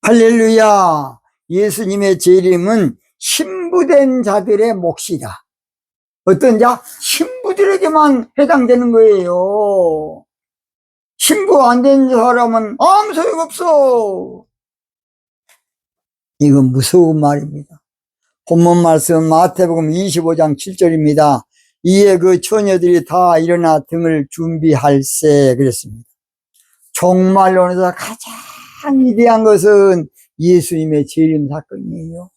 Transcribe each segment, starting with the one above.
할렐루야. 예수님의 재림은 신부된 자들의 몫이다. 어떤 자? 신부들에게만 해당되는 거예요. 신부 안 된 사람은 아무 소용없어. 이건 무서운 말입니다. 본문 말씀 마태복음 25장 7절입니다. 이에 그 처녀들이 다 일어나 등을 준비할세 그랬습니다. 종말론에서 가장 위대한 것은 예수님의 재림 사건이에요.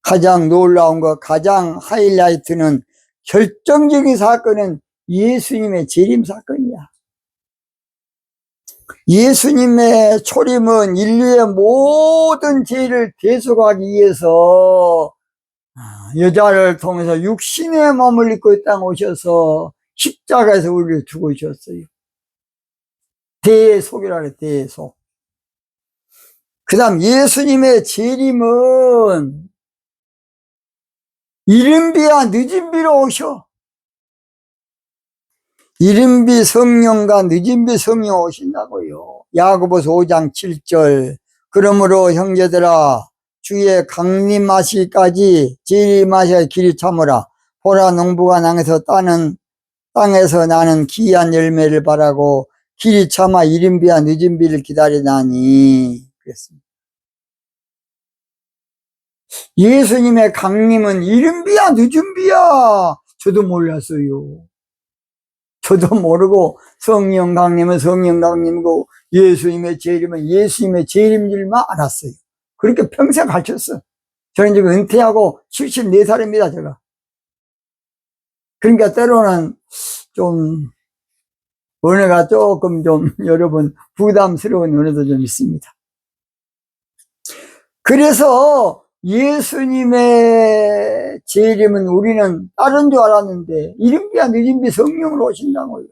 가장 놀라운 것, 가장 하이라이트는 결정적인 사건은 예수님의 재림 사건이야. 예수님의 초림은 인류의 모든 죄를 대속하기 위해서 여자를 통해서 육신의 몸을 입고 이 땅에 오셔서 십자가에서 우리를 죽으셨어요. 대속이라 그래, 대속. 그 다음 예수님의 재림은 이른비와 늦은비로 오셔. 이른비 성령과 늦은비 성령 오신다고요. 야고보서 5장 7절. 그러므로 형제들아 주의 강림하시기까지 재림하셔야 길이 참으라. 보라 농부가 땅에서 나는 기이한 열매를 바라고 길이 참아 이른비와 늦은비를 기다리나니 그랬습니다. 예수님의 강림은 이른비야 늦은비야. 저도 몰랐어요. 저도 모르고 성령 강림은 성령 강림이고 예수님의 재림은 예수님의 재림인 줄만 알았어요. 그렇게 평생 가르쳤어. 저는 지금 은퇴하고 74살입니다 제가. 그러니까 때로는 좀 은혜가 조금 좀 여러분 부담스러운 은혜도 좀 있습니다. 그래서 예수님의 재림은 우리는 다른 줄 알았는데 이른비와 늦은비 성령으로 오신다고요.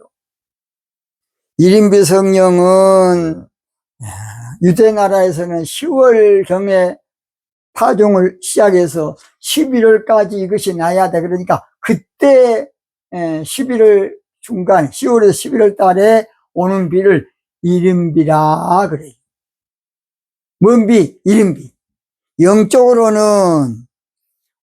이른비 성령은 유대 나라에서는 10월경에 파종을 시작해서 11월까지 이것이 나야 돼. 그러니까 그때 11월 중간 10월에서 11월 달에 오는 비를 이른비라 그래요. 뭔 비? 이른비. 영적으로는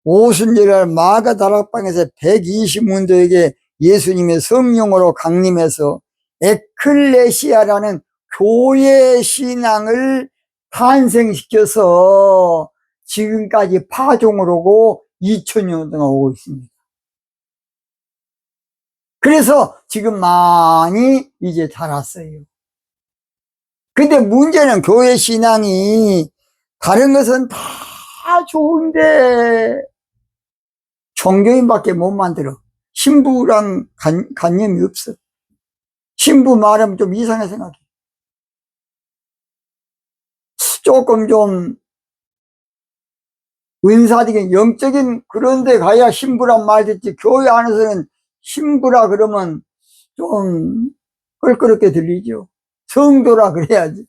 오순절날 마가다락방에서 120문도에게 예수님의 성령으로 강림해서 에클레시아라는 교회 신앙을 탄생시켜서 지금까지 파종을 오고 2000년 동안 오고 있습니다. 그래서 지금 많이 이제 자랐어요. 근데 문제는 교회 신앙이 다른 것은 다 좋은데 종교인밖에 못 만들어. 신부랑 관념이 없어. 신부 말하면 좀 이상하게 생각해. 조금 좀 은사적인 영적인 그런 데 가야 신부란 말 듣지. 교회 안에서는 신부라 그러면 좀 껄끄럽게 들리죠. 성도라 그래야지.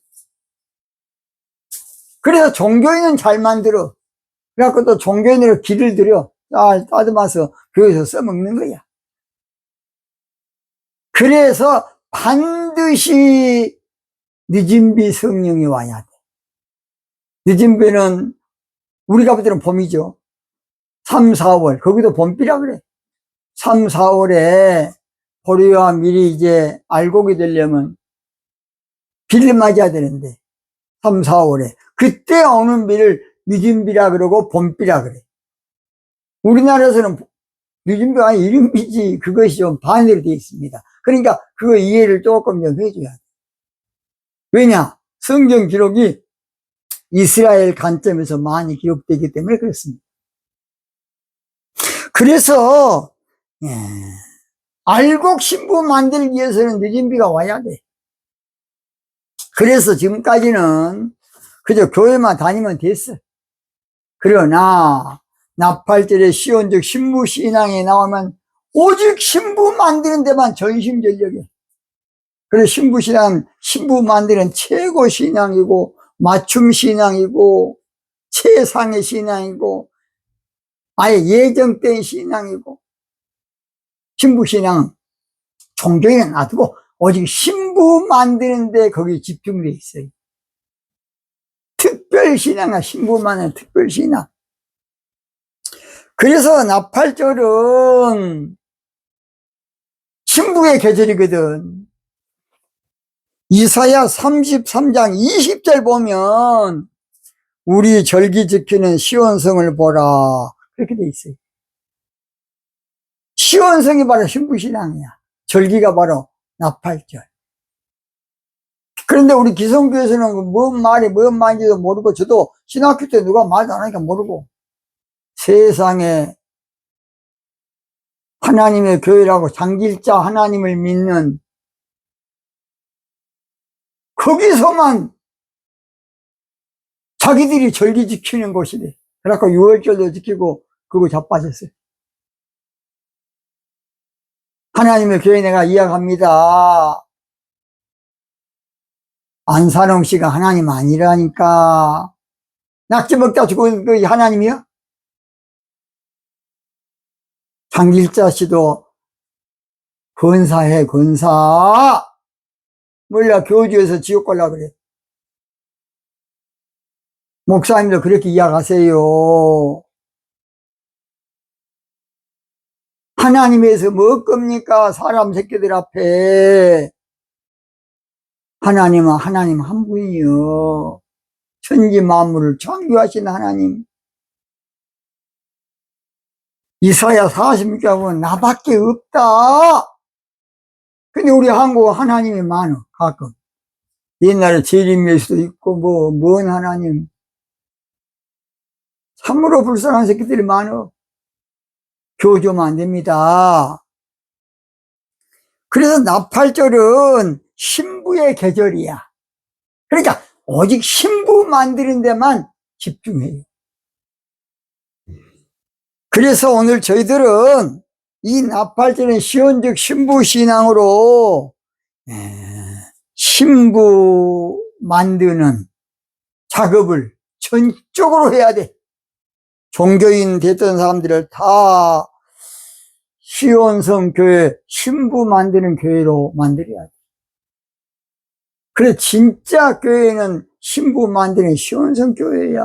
그래서 종교인은 잘 만들어. 그래갖고 또 종교인으로 길을 들여 따듬어서 교회에서 써먹는 거야. 그래서 반드시 늦은비 성령이 와야 돼. 늦은비는 우리가 볼 때는 봄이죠. 3, 4월 거기도 봄비라 그래. 3, 4월에 보리와 밀이 이제 알곡이 되려면 비를 맞아야 되는데 3, 4월에 그때 오는 비를 늦은비라 그러고 봄비라 그래. 우리나라에서는 늦은비가 아니 이른비지. 그것이 좀 반대로 되어 있습니다. 그러니까 그거 이해를 조금 좀 해줘야 돼. 왜냐? 성경 기록이 이스라엘 관점에서 많이 기록되기 때문에 그렇습니다. 그래서 알곡 신부 만들기 위해서는 늦은비가 와야 돼. 그래서 지금까지는 그저 교회만 다니면 됐어. 그러나 나팔절에 시온적 신부신앙에 나오면 오직 신부 만드는 데만 전심전력해. 그래서 신부신앙은 신부 만드는 최고 신앙이고 맞춤 신앙이고 최상의 신앙이고 아예 예정된 신앙이고 신부신앙은 종교에는 놔두고 오직 신부 만드는 데 거기 집중되어 있어요. 특별신앙이야. 신부만의 특별신앙. 그래서 나팔절은 신부의 계절이거든. 이사야 33장 20절 보면 우리 절기 지키는 시온성을 보라, 그렇게 돼 있어요. 시온성이 바로 신부신앙이야. 절기가 바로 나팔절. 그런데 우리 기성교에서는 뭔 말인지도 모르고, 저도 신학교 때 누가 말도 안 하니까 모르고, 세상에 하나님의 교회라고 장길자 하나님을 믿는 거기서만 자기들이 절기 지키는 곳이래. 그래갖고 6월절도 지키고 그거 자빠졌어요. 하나님의 교회 내가 이야기합니다. 안산홍 씨가 하나님 아니라니까. 낙지 먹다 죽은 그 하나님이야? 장길자 씨도 권사해, 권사. 몰라, 교주에서 지옥 갈라 그래. 목사님도 그렇게 이야기하세요. 하나님에서 뭐 겁니까? 사람 새끼들 앞에. 하나님은 하나님 한 분이요. 천지 만물을 창조하신 하나님. 이사야 46장 보면 나밖에 없다. 근데 우리 한국은 하나님이 많아, 가끔. 옛날에 재림일 수도 있고, 뭔 하나님. 참으로 불쌍한 새끼들이 많아. 교조면 안 됩니다. 그래서 나팔절은 신부의 계절이야. 그러니까 오직 신부 만드는 데만 집중해요. 그래서 오늘 저희들은 이 나팔절은 시온적 신부신앙으로 신부 만드는 작업을 전적으로 해야 돼. 종교인 됐던 사람들을 다 시온성 교회, 신부 만드는 교회로 만들어야 돼. 그래, 진짜 교회는 신부 만드는 시온성 교회야.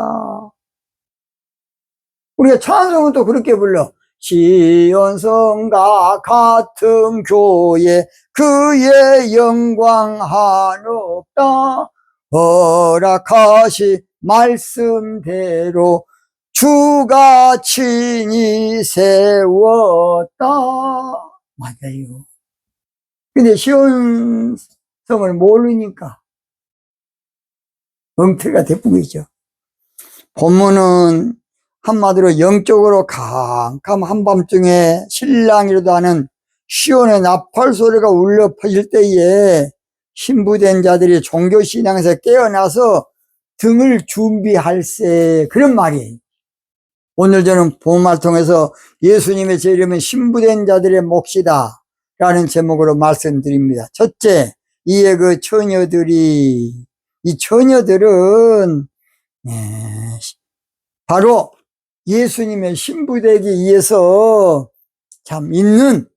우리가 찬송은 또 그렇게 불러. 시온성과 같은 교회, 그의 영광 한없다. 허락하시 말씀대로 주가 친히 세웠다. 맞아요. 근데 시온성을 모르니까 엉터리가 대부분이죠. 본문은 한마디로 영적으로 캄캄 한밤중에 신랑이라도 하는 시온의 나팔 소리가 울려 퍼질 때에 신부된 자들이 종교신앙에서 깨어나서 등을 준비할세, 그런 말이에요. 오늘 저는 본문을 통해서 예수님의 재림은 신부된 자들의 몫이다 라는 제목으로 말씀드립니다. 첫째, 이에 그 처녀들이, 이 처녀들은 바로 예수님의 신부되기 위해서 참 있는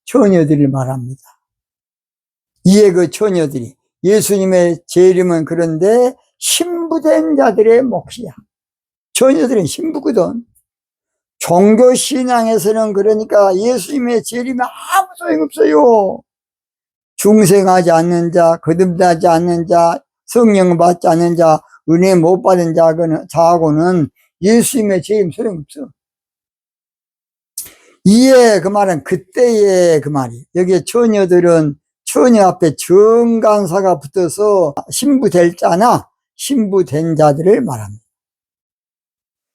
처녀들을 말합니다. 이에 그 처녀들이, 예수님의 재림은 그런데 신부된 자들의 몫이야. 처녀들은 신부거든. 종교신앙에서는 그러니까 예수님의 재림에 아무 소용없어요. 중생하지 않는 자, 거듭나지 않는 자, 성령을 받지 않는 자, 은혜 못 받은 자하고는 예수님의 재림 소용없어. 이에 그 말은 그때의 그 말이. 여기에 처녀들은 처녀 앞에 정간사가 붙어서 신부될 자나 신부된 자들을 말합니다.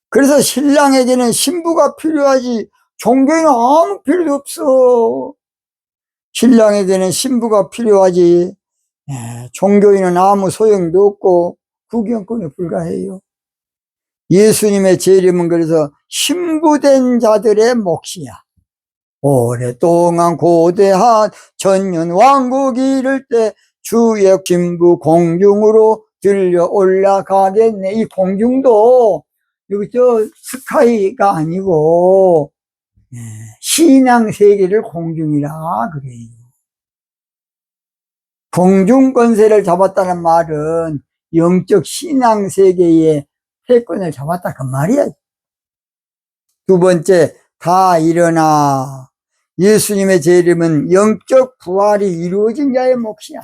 그래서 신랑에게는 신부가 필요하지 종교인은 아무 필요도 없어. 신랑에게는 신부가 필요하지 종교인은 아무 소용도 없고 구경꾼에 불과해요. 예수님의 재림은 그래서 신부된 자들의 몫이야. 오랫동안 고대한 천년 왕국이 이를 때 주의 신부 공중으로 들려 올라가겠네. 이 공중도 여기 스카이가 아니고 신앙 세계를 공중이라 그래요. 공중 권세를 잡았다는 말은 영적 신앙 세계의 패권을 잡았다 그 말이야. 두 번째, 다 일어나. 예수님의 재림은 영적 부활이 이루어진 자의 몫이야.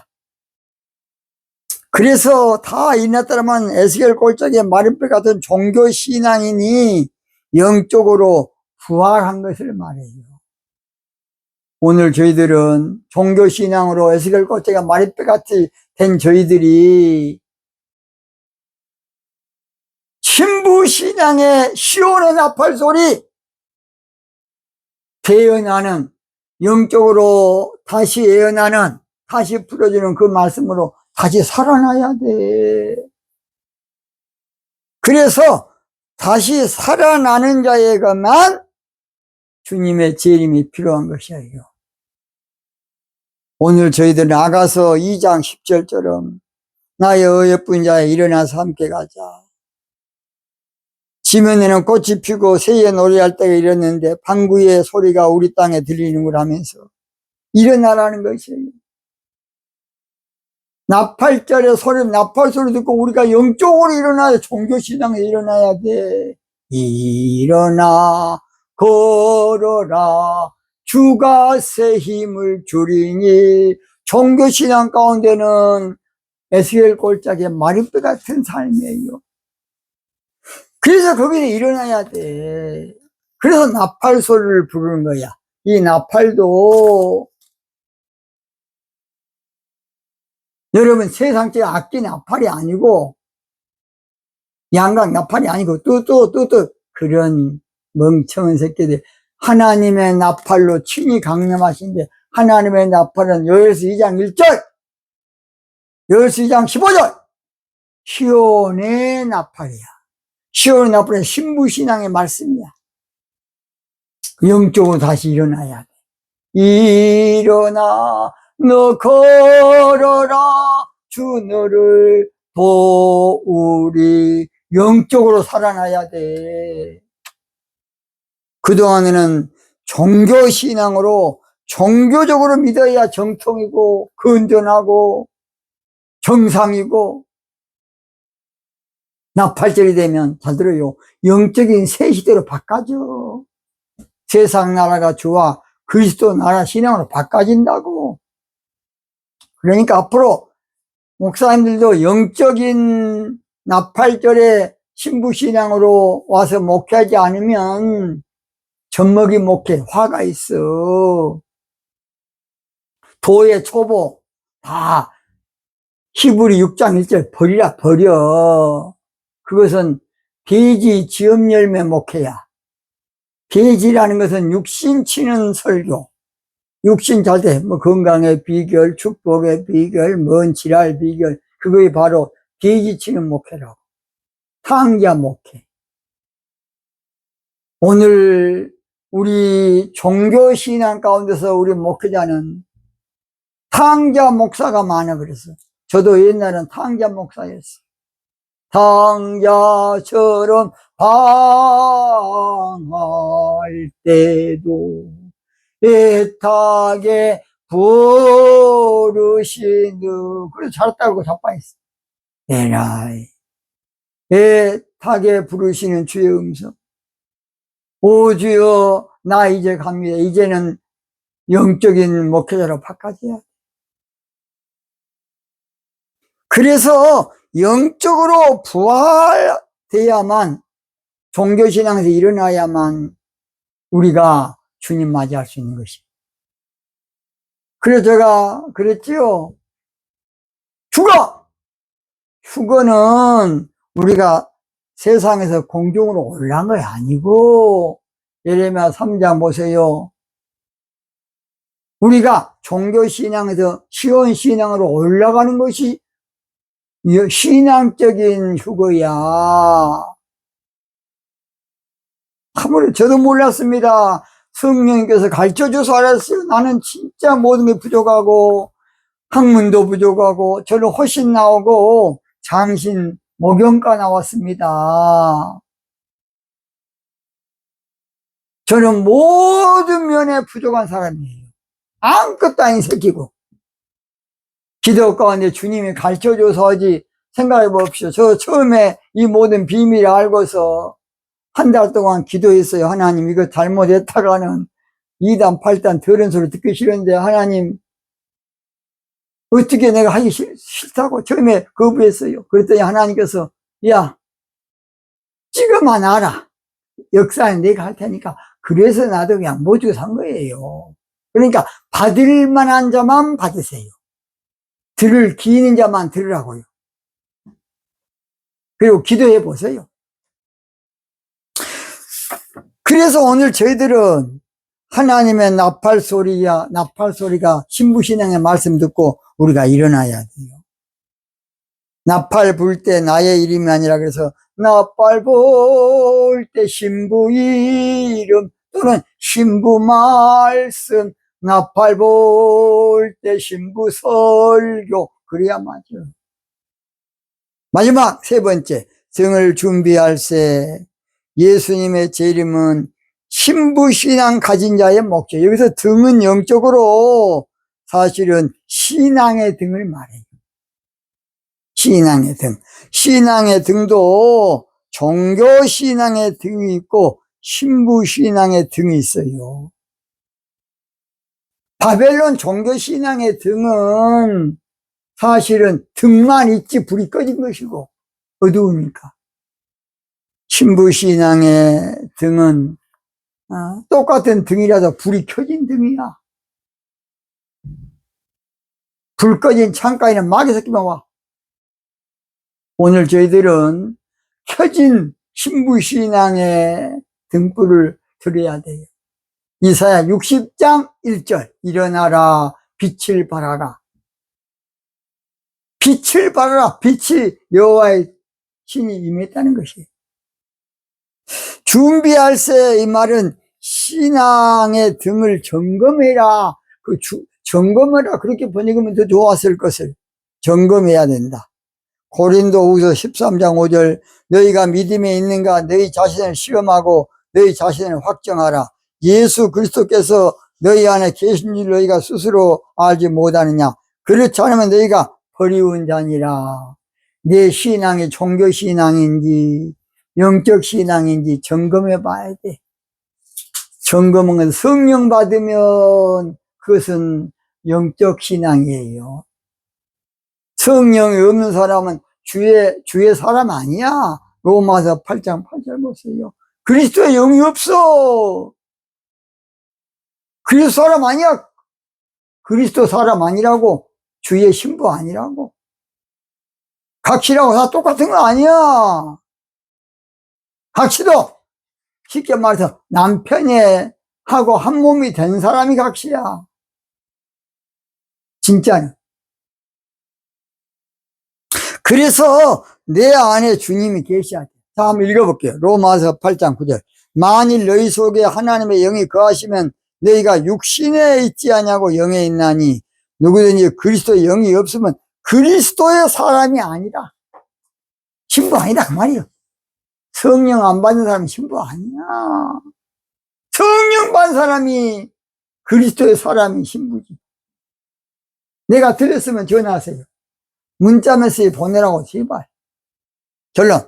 그래서 다 일어났다면 에스겔 꼴짝의 마린뼈 같은 종교 신앙인이 영적으로 부활한 것을 말해요. 오늘 저희들은 종교 신앙으로 에스겔 꼴짝의 마린뼈 같이 된 저희들이 신부 신앙의 시온의 나팔 소리, 태어나는 영적으로 다시 예언하는, 다시 풀어주는 그 말씀으로 다시 살아나야 돼. 그래서 다시 살아나는 자에게만 주님의 재림이 필요한 것이에요. 오늘 저희들 나가서 2장 10절처럼 나의 어여쁜 자에 일어나서 함께 가자. 지면에는 꽃이 피고 새의 노래할 때가 이랬는데 방구의 소리가 우리 땅에 들리는걸 하면서 일어나라는 것이에요. 나팔절의 소리, 나팔 소리 듣고 우리가 영적으로 일어나야 돼. 종교신앙에 일어나야 돼. 일어나 걸어라 주가 새 힘을 주리니. 종교신앙 가운데는 에스겔 꼴짝의 마린뼈 같은 삶이에요. 그래서 거기에 일어나야 돼. 그래서 나팔 소리를 부르는 거야. 이 나팔도 여러분 세상적 악기 나팔이 아니고 양각 나팔이 아니고 뚜뚜뚜뚜 그런 멍청한 새끼들. 하나님의 나팔로 친히 강림하신데 하나님의 나팔은 요엘서 2장 1절 요엘서 2장 15절 시온의 나팔이야. 시온의 나팔은 신부신앙의 말씀이야. 영적으로 다시 일어나야 돼. 일어나 너 걸어라 주 너를 도우리. 영적으로 살아나야 돼. 그동안에는 종교신앙으로 종교적으로 믿어야 정통이고 건전하고 정상이고, 나팔절이 되면 잘 들어요. 영적인 새 시대로 바꿔져. 세상 나라가 주와 그리스도 나라 신앙으로 바꿔진다고. 그러니까 앞으로 목사님들도 영적인 나팔절에 신부신앙으로 와서 목회하지 않으면 젖먹이 목회, 화가 있어. 도의 초보 다 히브리 6장 1절 버리라, 버려. 그것은 돼지 지엄열매 목회야. 돼지라는 것은 육신 치는 설교. 육신 잘 때, 건강의 비결, 축복의 비결, 먼 지랄 비결. 그거이 바로 돼지 치는 목회라고. 탕자 목회. 오늘 우리 종교신앙 가운데서 우리 목회자는 탕자 목사가 많아 그랬어. 저도 옛날엔 탕자 목사였어. 탕자처럼 방할 때도 애타게 부르시는, 그래서 잘했다고 자빠했어. 에라이, 애타게 부르시는 주의 음성. 오 주여 나 이제 갑니다. 이제는 영적인 목회자로 바꿔줘야 돼. 그래서 영적으로 부활돼야만, 종교신앙에서 일어나야만 우리가 주님 맞이할 수 있는 것이. 그래서 제가 그랬지요. 휴거는 우리가 세상에서 공중으로 올라간 거 아니고, 예레미야 3장 보세요. 우리가 종교신앙에서 시온신앙으로 올라가는 것이 신앙적인 휴거야. 아무리 저도 몰랐습니다. 성령님께서 가르쳐줘서 알았어요. 나는 진짜 모든 게 부족하고 학문도 부족하고 저는 훨씬 나오고 장신 목영과 나왔습니다. 저는 모든 면에 부족한 사람이에요. 아무것도 아닌 새끼고. 기도 가운데 주님이 가르쳐줘서 하지 생각해 봅시오. 저 처음에 이 모든 비밀을 알고서 한 달 동안 기도했어요. 하나님, 이거 잘못했다가는 2단, 8단 더러운 소리 듣기 싫은데, 하나님, 어떻게 내가 하기 싫다고 처음에 거부했어요. 그랬더니 하나님께서, 야, 지금만 알아. 역사는 내가 할 테니까. 그래서 나도 그냥 못 주고 산 거예요. 그러니까 받을 만한 자만 받으세요. 들을 기는 자만 들으라고요. 그리고 기도해 보세요. 그래서 오늘 저희들은 하나님의 나팔 소리가 신부신앙의 말씀 듣고 우리가 일어나야 돼요. 나팔 불 때 나의 이름이 아니라 그래서 나팔 불 때 신부 이름 또는 신부 말씀, 나팔 불 때 신부 설교, 그래야 맞죠. 마지막 세 번째, 등을 준비할세. 예수님의 재림은 신부신앙 가진 자의 목적. 여기서 등은 영적으로 사실은 신앙의 등을 말해요. 신앙의 등. 신앙의 등도 종교신앙의 등이 있고 신부신앙의 등이 있어요. 바벨론 종교신앙의 등은 사실은 등만 있지 불이 꺼진 것이고 어두우니까. 신부신앙의 등은 똑같은 등이라도 불이 켜진 등이야. 불 꺼진 창가에는 마귀 새끼만 와. 오늘 저희들은 켜진 신부신앙의 등불을 들여야 돼요. 이사야 60장 1절, 일어나라, 빛을 발하라. 빛을 발하라. 빛이 여호와의 신이 임했다는 것이에요. 준비할세, 이 말은 신앙의 등을 점검해라. 점검해라. 그렇게 번역하면 더 좋았을 것을 점검해야 된다. 고린도후서 13장 5절, 너희가 믿음에 있는가 너희 자신을 시험하고 너희 자신을 확정하라. 예수 그리스도께서 너희 안에 계신 줄 너희가 스스로 알지 못하느냐. 그렇지 않으면 너희가 버리운 자니라. 내 신앙이 종교신앙인지 영적 신앙인지 점검해 봐야 돼. 점검은 성령 받으면 그것은 영적 신앙이에요. 성령이 없는 사람은 주의 사람 아니야. 로마서 8장 8절 보세요. 그리스도의 영이 없어. 그리스도 사람 아니야. 그리스도 사람 아니라고. 주의 신부 아니라고. 각시라고 다 똑같은 거 아니야. 각시도 쉽게 말해서 남편이 하고 한 몸이 된 사람이 각시야. 진짜는. 그래서 내 안에 주님이 계셔야 돼. 자, 한번 읽어볼게요. 로마서 8장 9절. 만일 너희 속에 하나님의 영이 거하시면 너희가 육신에 있지 아니하고 영에 있나니 누구든지 그리스도의 영이 없으면 그리스도의 사람이 아니다. 신부 아니다 그 말이에요. 성령 안 받는 사람이 신부 아니야. 성령 받은 사람이 그리스도의 사람이 신부지. 내가 들렸으면 전화하세요. 문자 메시지 보내라고 제발. 결론.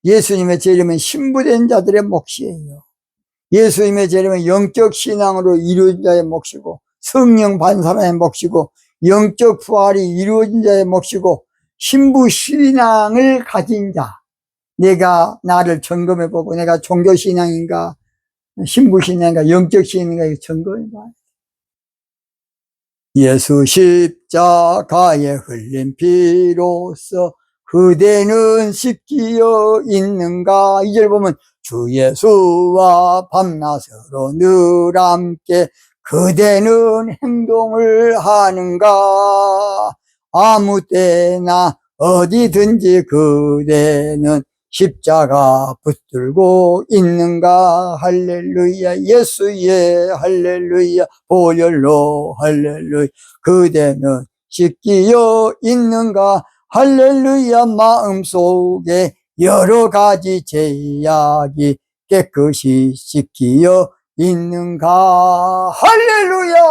예수님의 재림은 신부된 자들의 몫이에요. 예수님의 재림은 영적 신앙으로 이루어진 자의 몫이고 성령 받은 사람의 몫이고 영적 부활이 이루어진 자의 몫이고 신부 신앙을 가진 자. 내가 나를 점검해보고 내가 종교 신앙인가 신부 신앙인가 영적 신앙인가 점검해봐야 돼. 예수 십자가에 흘린 피로써 그대는 씻기어 있는가. 2절 보면 주 예수와 밤낮으로 늘 함께 그대는 행동을 하는가. 아무 때나 어디든지 그대는 십자가 붙들고 있는가. 할렐루야. 예수의 할렐루야. 보혈로 할렐루야. 그대는 씻기어 있는가. 할렐루야. 마음속에 여러 가지 죄악이 깨끗이 씻기어 있는가. 할렐루야.